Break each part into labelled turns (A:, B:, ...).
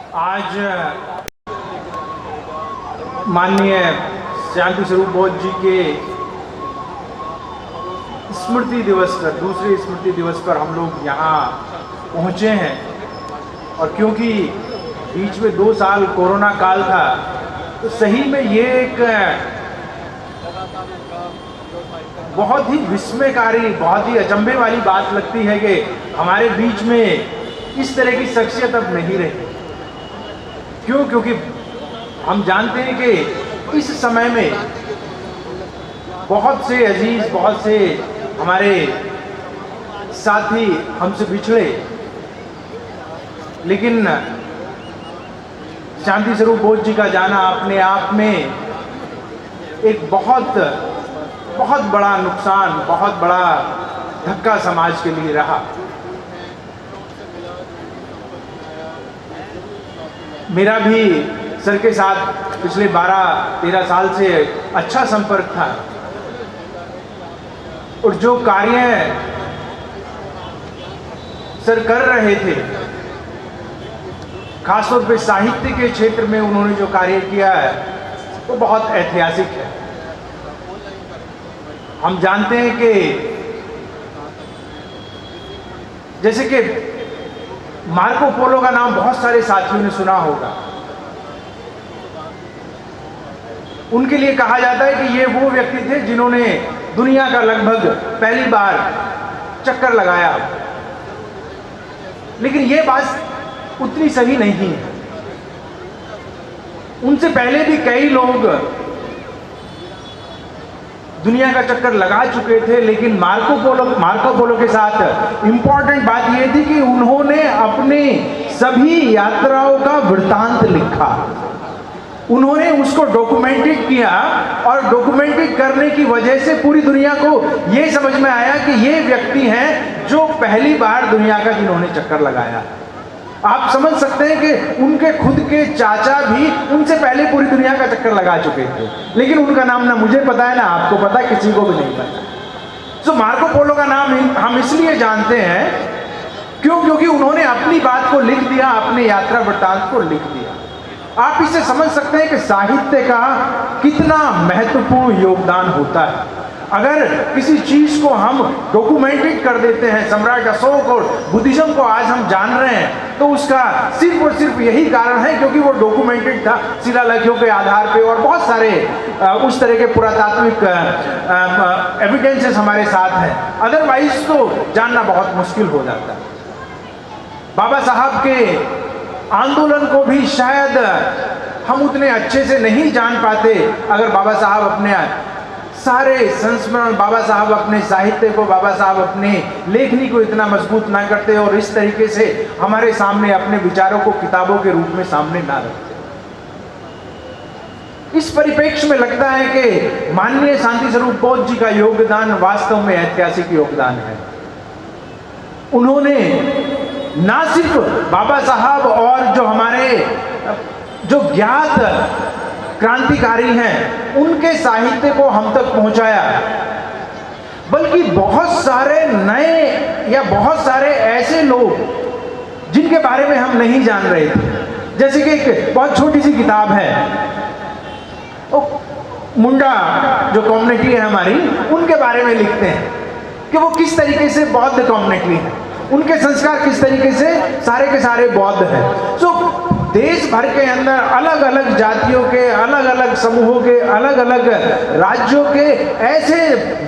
A: आज माननीय शांति स्वरूप बोध जी के स्मृति दिवस पर, दूसरे स्मृति दिवस पर हम लोग यहाँ पहुँचे हैं। और क्योंकि बीच में 2 साल कोरोना काल था, तो सही में ये एक बहुत ही विस्मयकारी, बहुत ही अचंभे वाली बात लगती है कि हमारे बीच में इस तरह की शख्सियत अब नहीं रही। क्यों? क्योंकि हम जानते हैं कि इस समय में बहुत से अजीज, बहुत से हमारे साथी हमसे बिछड़े, लेकिन शांति स्वरूप बोध जी का जाना अपने आप में एक बहुत बड़ा नुकसान, बहुत बड़ा धक्का समाज के लिए रहा। मेरा भी सर के साथ पिछले 12-13 साल से अच्छा संपर्क था, और जो कार्य सर कर रहे थे, खासतौर पे साहित्य के क्षेत्र में उन्होंने जो कार्य किया है वो बहुत ऐतिहासिक है। हम जानते हैं कि जैसे कि मार्को पोलो का नाम बहुत सारे साथियों ने सुना होगा। उनके लिए कहा जाता है कि ये वो व्यक्ति थे जिन्होंने दुनिया का लगभग पहली बार चक्कर लगाया। लेकिन ये बात उतनी सही नहीं है। उनसे पहले भी कई लोग दुनिया का चक्कर लगा चुके थे, लेकिन मार्को पोलो के साथ इंपॉर्टेंट बात यह थी कि उन्होंने अपने सभी यात्राओं का वृत्तांत लिखा। उन्होंने उसको डॉक्यूमेंटेड किया, और डॉक्यूमेंटेड करने की वजह से पूरी दुनिया को यह समझ में आया कि ये व्यक्ति हैं जो पहली बार दुनिया का जिन्होंने चक्कर लगाया। आप समझ सकते हैं कि उनके खुद के चाचा भी उनसे पहले पूरी दुनिया का चक्कर लगा चुके थे, लेकिन उनका नाम ना मुझे पता है, ना आपको पता, किसी को भी नहीं पता। तो मार्को पोलो का नाम हम इसलिए जानते हैं क्योंकि उन्होंने अपनी बात को लिख दिया, अपने यात्रा वृत्तांत को लिख दिया। आप इसे समझ सकते हैं कि साहित्य का कितना महत्वपूर्ण योगदान होता है। अगर किसी चीज को हम डॉक्यूमेंटेड कर देते हैं, सम्राट अशोक और बुद्धिज्म को आज हम जान रहे हैं, तो उसका सिर्फ और सिर्फ यही कारण है क्योंकि वो डॉक्यूमेंटेड था शिलालेखों के आधार पे, और बहुत सारे उस तरह के पुरातात्विक एविडेंसेस हमारे साथ हैं। अदरवाइज तो जानना बहुत मुश्किल हो जाता है। बाबा साहब के आंदोलन को भी शायद हम उतने अच्छे से नहीं जान पाते अगर बाबा साहब अपने सारे संस्मरण, बाबा साहब अपने साहित्य को, बाबा साहब अपने लेखनी को इतना मजबूत ना करते और इस तरीके से हमारे सामने अपने विचारों को किताबों के रूप में सामने ना रखते। इस परिप्रेक्ष्य में लगता है कि माननीय शांति स्वरूप बोध जी का योगदान वास्तव में ऐतिहासिक योगदान है। उन्होंने ना सिर्फ बाबा साहब और जो हमारे जो ज्ञात क्रांतिकारी हैं उनके साहित्य को हम तक पहुंचाया, बल्कि बहुत सारे नए या बहुत सारे ऐसे लोग जिनके बारे में हम नहीं जान रहे थे। जैसे कि एक बहुत छोटी सी किताब है, मुंडा जो कम्युनिटी है हमारी, उनके बारे में लिखते हैं कि वो किस तरीके से बौद्ध कम्युनिटी है, उनके संस्कार किस तरीके से सारे के सारे बौद्ध हैं। तो देश भर के अंदर अलग अलग जातियों के, अलग अलग समूहों के, अलग अलग राज्यों के ऐसे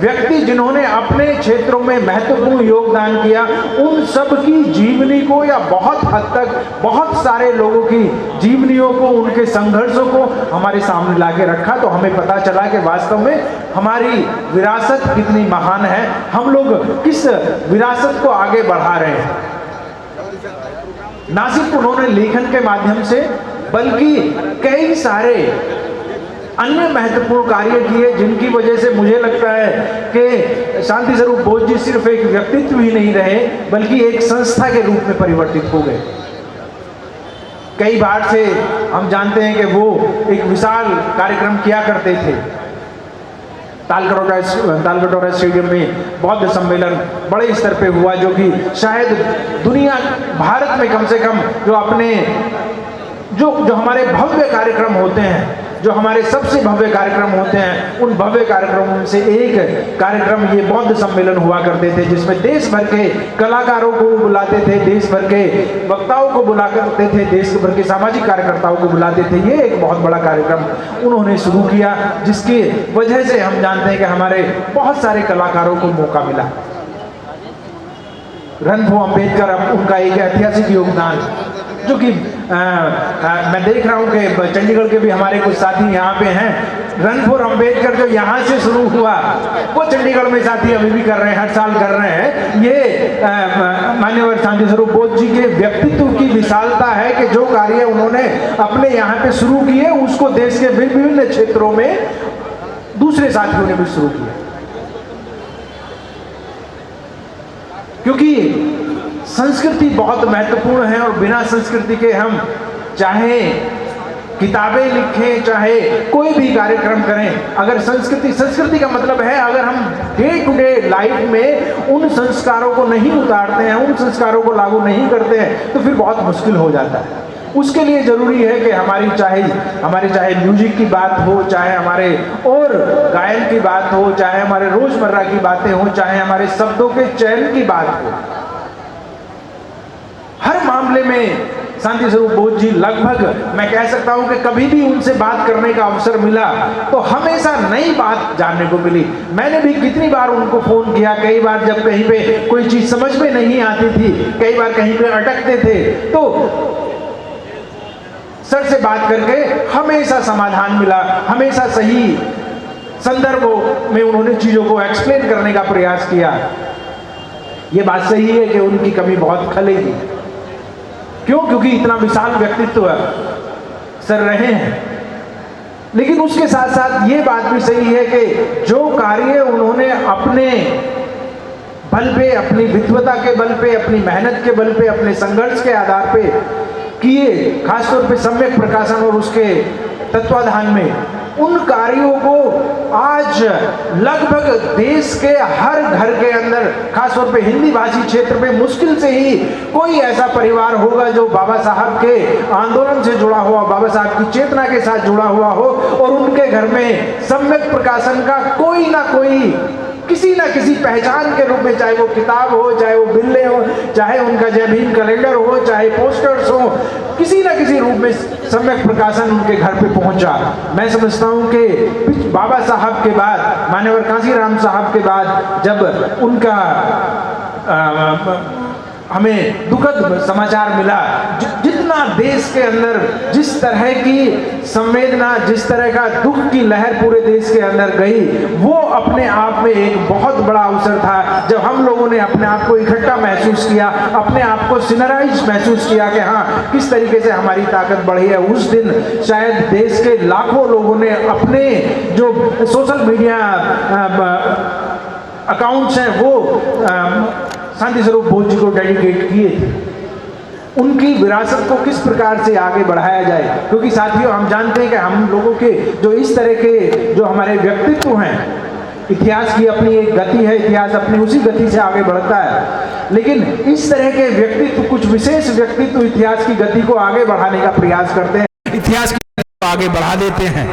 A: व्यक्ति जिन्होंने अपने क्षेत्रों में महत्वपूर्ण योगदान किया, उन सब की जीवनी को, या बहुत हद तक बहुत सारे लोगों की जीवनियों को, उनके संघर्षों को हमारे सामने लाके रखा। तो हमें पता चला कि वास्तव में हमारी विरासत कितनी महान है, हम लोग किस विरासत को आगे बढ़ा रहे हैं। ना सिर्फ उन्होंने लेखन के माध्यम से, बल्कि कई सारे अन्य महत्वपूर्ण कार्य किए, जिनकी वजह से मुझे लगता है कि शांति स्वरूप बोध जी सिर्फ एक व्यक्तित्व ही नहीं रहे, बल्कि एक संस्था के रूप में परिवर्तित हो गए। कई बार से हम जानते हैं कि वो एक विशाल कार्यक्रम किया करते थे। तालकटोरा स्टेडियम में बौद्ध सम्मेलन बड़े स्तर पे हुआ, जो कि शायद दुनिया, भारत में कम से कम जो अपने जो हमारे भव्य कार्यक्रम होते हैं, जो हमारे सबसे भव्य कार्यक्रम होते हैं, उन भव्य कार्यक्रमों में से एक कार्यक्रम ये बौद्ध सम्मेलन हुआ करते थे, जिसमें देश भर के कलाकारों को बुलाते थे, देश भर के वक्ताओं को बुला करते थे, देश भर के सामाजिक कार्यकर्ताओं को बुलाते थे। ये एक बहुत बड़ा कार्यक्रम उन्होंने शुरू किया, जिसकी वजह से हम जानते हैं कि हमारे बहुत सारे कलाकारों को मौका मिला। रन फॉर अम्बेडकर उनका एक ऐतिहासिक योगदान, जो कि मैं देख रहा हूँ कि चंडीगढ़ के भी हमारे कुछ साथी यहाँ पे हैं। रन फॉर अम्बेडकर जो यहाँ से शुरू हुआ, वो चंडीगढ़ में साथी अभी भी कर रहे हैं, हर साल कर रहे हैं। ये मान्यवर शांति स्वरूप बोध जी के व्यक्तित्व की विशालता है कि जो कार्य उन्होंने अपने यहाँ पे शुरू किए, उसको देश के विभिन्न क्षेत्रों में दूसरे साथियों ने भी शुरू किया। क्योंकि संस्कृति बहुत महत्वपूर्ण है, और बिना संस्कृति के हम चाहे किताबें लिखें, चाहे कोई भी कार्यक्रम करें, अगर संस्कृति का मतलब है, अगर हम डे टू डे लाइफ में उन संस्कारों को नहीं उतारते हैं, उन संस्कारों को लागू नहीं करते हैं, तो फिर बहुत मुश्किल हो जाता है। उसके लिए जरूरी है कि हमारे चाहे म्यूजिक की बात हो, चाहे हमारे और गायन की बात हो, चाहे हमारे रोजमर्रा की बातें हो, चाहे हमारे शब्दों के चयन की बात हो, हर मामले में शांति स्वरूप बोध जी लगभग मैं कह सकता हूं कि कभी भी उनसे बात करने का अवसर मिला तो हमेशा नई बात जानने को मिली। मैंने भी कितनी बार उनको फोन किया, कई बार जब कहीं पे कोई चीज समझ में नहीं आती थी, कई बार कहीं पे अटकते थे, तो सर से बात करके हमेशा समाधान मिला, हमेशा सही संदर्भों में उन्होंने चीजों को एक्सप्लेन करने का प्रयास किया। ये बात सही है कि उनकी कमी बहुत खलेगी। क्यों? क्योंकि इतना विशाल व्यक्तित्व सर रहे हैं। लेकिन उसके साथ साथ ये बात भी सही है कि जो कार्य उन्होंने अपने बल पे, अपनी विद्वता के बल पे, अपनी मेहनत के बल पे, अपने संघर्ष के आधार पे किए, खासतौर पे सम्यक प्रकाशन और उसके तत्वाधान में, उन कार्यों को आज लगभग देश के हर घर के अंदर, खासतौर पे हिंदी भाषी क्षेत्र में मुश्किल से ही कोई ऐसा परिवार होगा जो बाबा साहब के आंदोलन से जुड़ा हुआ, बाबा साहब की चेतना के साथ जुड़ा हुआ हो, और उनके घर में सम्यक प्रकाशन का कोई ना कोई किसी ना किसी पहचान के रूप में, चाहे वो किताब हो, चाहे वो बिल्ले हो, चाहे उनका जय भीम कैलेंडर हो, चाहे पोस्टर्स हो, किसी ना किसी रूप में सम्यक प्रकाशन उनके घर पे पहुंचा। मैं समझता हूं कि बाबा साहब के बाद, मान्यवर कांसीराम साहब के बाद, जब उनका हमें दुखद समाचार मिला, जितना देश के अंदर जिस तरह की संवेदना, जिस तरह का दुख की लहर पूरे देश के अंदर गई, वो अपने आप में एक बहुत बड़ा अवसर था, जब हम लोगों ने अपने आप को इकट्ठा महसूस किया, अपने आप को सिनराइज महसूस किया कि हाँ, किस तरीके से हमारी ताकत बढ़ी है। उस दिन शायद देश के लाखों लोगों ने अपने जो सोशल मीडिया अकाउंट्स हैं वो शांति स्वरूप बोध जी को डेडिकेट किए थे। उनकी विरासत को किस प्रकार से आगे बढ़ाया जाए, क्योंकि साथियों हम जानते हैं कि हम लोगों के जो इस तरह के जो हमारे व्यक्तित्व हैं, इतिहास की अपनी एक गति है, इतिहास अपनी उसी गति से आगे बढ़ता है, लेकिन इस तरह के व्यक्तित्व, कुछ विशेष व्यक्तित्व इतिहास की गति को आगे बढ़ाने का प्रयास करते हैं, इतिहास की गति को आगे बढ़ा देते हैं।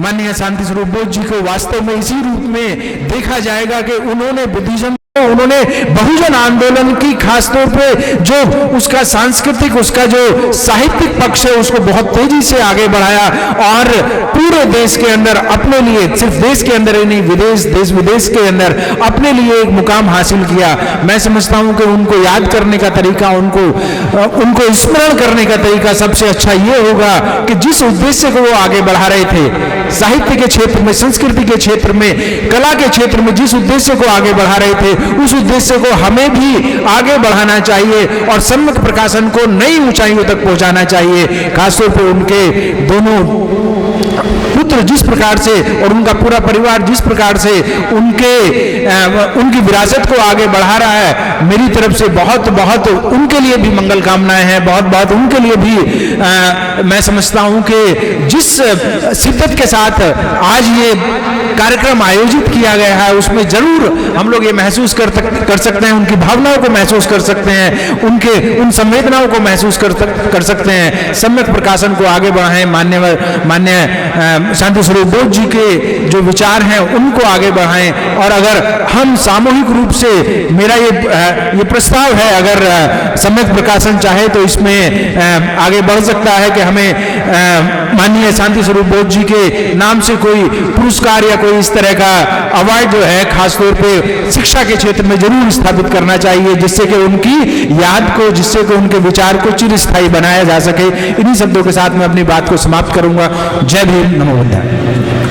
A: माननीय शांति स्वरूप बोध जी को वास्तव में इसी रूप में देखा जाएगा कि उन्होंने बुद्धिज्म, उन्होंने बहुजन आंदोलन की खासतौर पे जो उसका सांस्कृतिक, उसका जो साहित्यिक पक्ष है, उसको बहुत तेजी से आगे बढ़ाया, और पूरे देश के अंदर अपने लिए, सिर्फ देश के अंदर ही नहीं, विदेश, देश विदेश के अंदर अपने लिए एक मुकाम हासिल किया। मैं समझता हूं कि उनको याद करने का तरीका, उनको स्मरण करने का तरीका सबसे अच्छा ये होगा कि जिस उद्देश्य को वो आगे बढ़ा रहे थे, साहित्य के क्षेत्र में, संस्कृति के क्षेत्र में, कला के क्षेत्र में जिस उद्देश्य को आगे बढ़ा रहे थे, उस उद्देश्य को हमें भी आगे बढ़ाना चाहिए और सम्यक प्रकाशन को नई ऊंचाइयों तक पहुंचाना चाहिए। खासतौर पर उनके दोनों
B: पुत्र जिस प्रकार से और उनका पूरा परिवार जिस प्रकार से उनकी विरासत को आगे बढ़ा रहा है, मेरी तरफ से बहुत बहुत उनके लिए भी मंगल कामनाएं हैं, बहुत बहुत उनके लिए भी मैं समझता हूं कि जिस शिद्दत के साथ आज ये कार्यक्रम आयोजित किया गया है उसमें जरूर हम लोग ये महसूस कर सकते हैं, उनकी भावनाओं को महसूस कर सकते हैं, उन संवेदनाओं को महसूस कर सकते हैं। सम्यक प्रकाशन को आगे बढ़ाएं, मान्य शांति स्वरूप बोध जी के जो विचार हैं उनको आगे बढ़ाएं। और अगर हम सामूहिक रूप से, मेरा ये प्रस्ताव है, अगर सम्यक प्रकाशन चाहे तो इसमें आगे बढ़ सकता है कि हमें माननीय शांति स्वरूप बोध जी के नाम से कोई पुरस्कार या कोई इस तरह का अवार्ड जो है खासतौर पे शिक्षा के क्षेत्र में जरूर स्थापित करना चाहिए, जिससे कि उनकी याद को, जिससे कि उनके विचार को चिरस्थायी बनाया जा सके। इन्हीं शब्दों के साथ मैं अपनी बात को समाप्त करूंगा। जय भीम, नमो बुद्धाय।